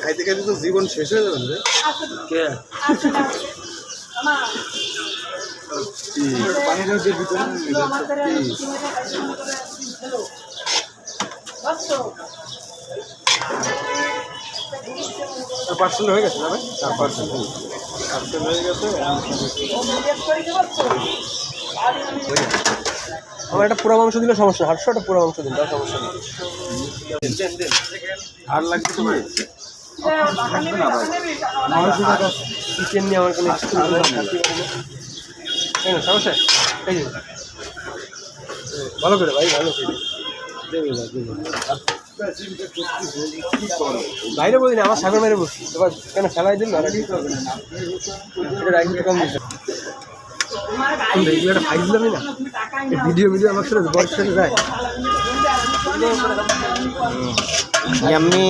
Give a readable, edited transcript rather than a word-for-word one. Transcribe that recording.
খাইতে খাইতে তো জীবন শেষ হয়ে যাবে রে। কে পানির যে ভিতরে পার্সেন্ট হয়ে গেছে না ভাই? 4% হয়ে গেছে। আমার একটা পুরো মাংস দিলে সমস্যা, 800টা পুরো মাংস দিন, তাও সমস্যা নেই। আর লাগবে তো ভাই? চিকেন নিয়ে আমার কোনো সমস্যা, এই যে ভালো করে ভাই, ভালো করে বাইরে বলি না, আমার সাগর বাইরে বসছি, এবার কেন ফেলাই দিল না? কম দিচ্ছে একটা ফাইল দিলামই না, ভিডিও আমার সাথে বড় সাথে যায় Yummy.